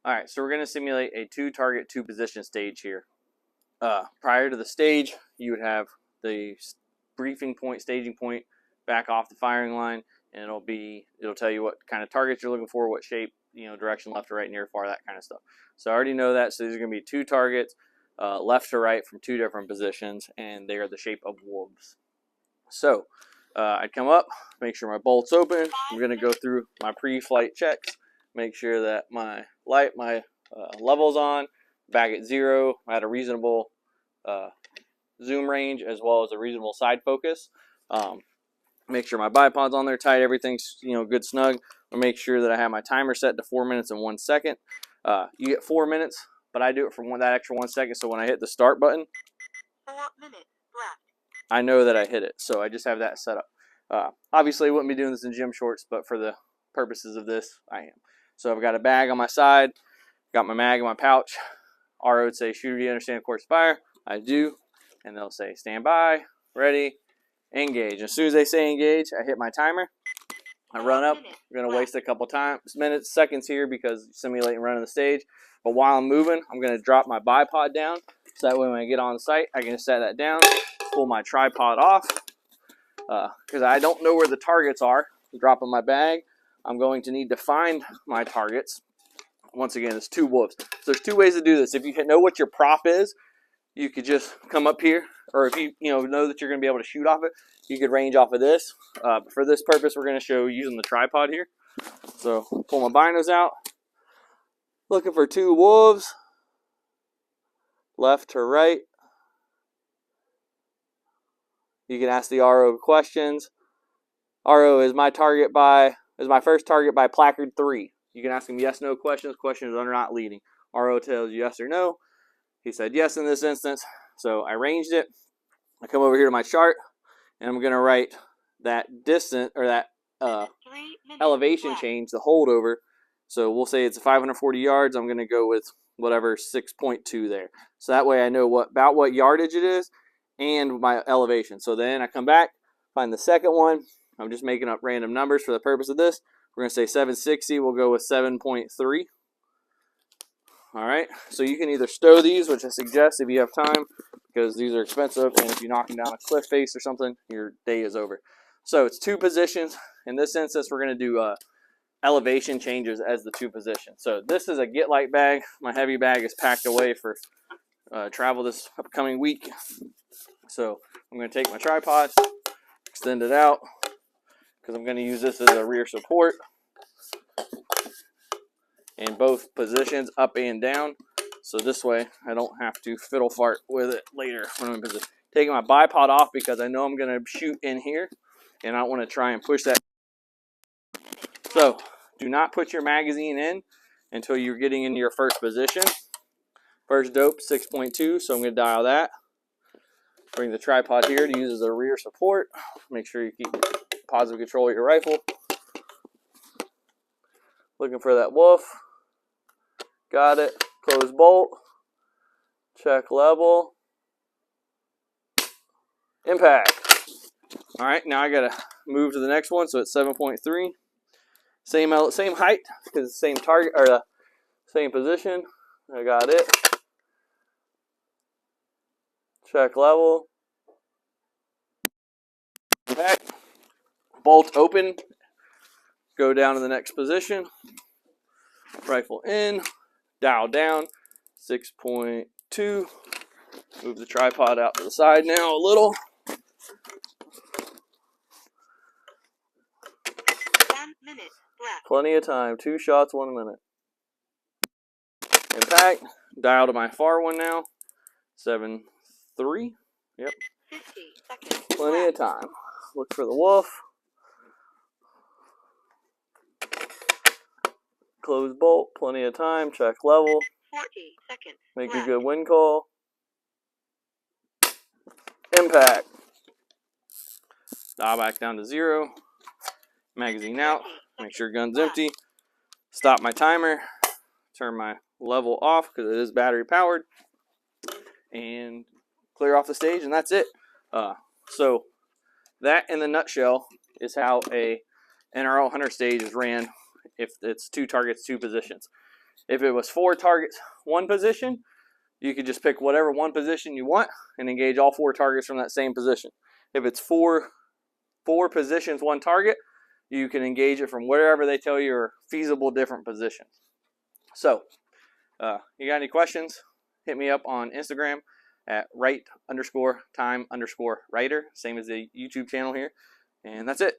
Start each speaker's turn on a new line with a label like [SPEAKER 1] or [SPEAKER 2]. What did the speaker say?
[SPEAKER 1] All right, so we're going to simulate a 2-target, 2-position stage here. Prior to the stage, you would have the briefing point, staging point, back off the firing line, and it'll tell you what kind of targets you're looking for, what shape, direction, left to right, near, far, that kind of stuff. So I already know that. So these are going to be 2 targets, left to right from 2 different positions, and they are the shape of wolves. So I'd come up, make sure my bolt's open. I'm going to go through my pre-flight checks, make sure that my level's on, back at 0, at a reasonable zoom range, as well as a reasonable side focus. Make sure my bipod's on there tight, everything's good snug. I'll make sure that I have my timer set to 4 minutes and 1 second. You get 4 minutes, but I do it for that extra 1 second, so when I hit the start button,
[SPEAKER 2] 4 minutes left.
[SPEAKER 1] I know that I hit it, so I just have that set up. Obviously, I wouldn't be doing this in gym shorts, but for the purposes of this, I am. So I've got a bag on my side, got my mag in my pouch. RO would say, "Shooter, do you understand course of fire?" I do, and they'll say, "Stand by, ready, engage." As soon as they say engage, I hit my timer. I run up. I'm going to waste a couple seconds here because simulating running the stage. But while I'm moving, I'm going to drop my bipod down. So that way when I get on site, I can set that down, pull my tripod off. Because I don't know where the targets are. Dropping my bag, I'm going to need to find my targets. Once again, it's 2 wolves. So there's 2 ways to do this. If you know what your prop is, you could just come up here. Or if you know that you're going to be able to shoot off it, you could range off of this. But for this purpose, we're going to show using the tripod here. So pull my binos out. Looking for 2 wolves. Left to right. You can ask the RO questions. RO is my first target by placard 3. You can ask him yes, no questions. Questions are not leading. RO tells you yes or no. He said yes in this instance. So I ranged it. I come over here to my chart, and I'm going to write that distance or that elevation change, the holdover. So we'll say it's 540 yards. I'm going to go with whatever 6.2 there. So that way I know about what yardage it is and my elevation. So then I come back, find the second one. I'm just making up random numbers for the purpose of this. We're going to say 760. We'll go with 7.3. All right. So you can either stow these, which I suggest if you have time, because these are expensive, and if you're knocking down a cliff face or something, your day is over. So it's 2 positions. In this instance, we're going to do elevation changes as the 2 positions. So this is a get light bag. My heavy bag is packed away for travel this upcoming week. So I'm going to take my tripod, extend it out, because I'm going to use this as a rear support in both positions, up and down. So this way I don't have to fiddle fart with it later when I'm in position. Taking my bipod off because I know I'm going to shoot in here, and I don't want to try and push that. So do not put your magazine in until you're getting into your first position. First dope, 6.2, so I'm going to dial that. Bring the tripod here to use as a rear support. Make sure you keep positive control of your rifle. Looking for that wolf. Got it. Close bolt. Check level. Impact. All right, now I got to move to the next one, so it's 7.3. Same height, because it's the same target, or the same position. I got it. Check level. Impact. Bolt open. Go down to the next position. Rifle in. Dial down. 6.2. Move the tripod out to the side now a little.
[SPEAKER 2] 1 minute left.
[SPEAKER 1] Plenty of time. 2 shots, 1 minute. Impact. Dial to my far one now. 7.3. Yep.
[SPEAKER 2] 50 seconds.
[SPEAKER 1] Plenty of time. Look for the wolf. Close bolt. Plenty of time. Check level.
[SPEAKER 2] 40 seconds.
[SPEAKER 1] Make
[SPEAKER 2] left.
[SPEAKER 1] a good wind call. Impact. Dial back down to 0. Magazine out. Make sure gun's empty. Stop my timer. Turn my level off because it is battery powered. And clear off the stage, and that's it. So that in the nutshell is how a NRL Hunter stage is ran if it's 2 targets, 2 positions. If it was 4 targets, 1 position, you could just pick whatever 1 position you want and engage all 4 targets from that same position. If it's 4 positions, 1 target, you can engage it from wherever they tell you are feasible different positions. So, you got any questions? Hit me up on Instagram at write_time_writer, same as the YouTube channel here. And that's it.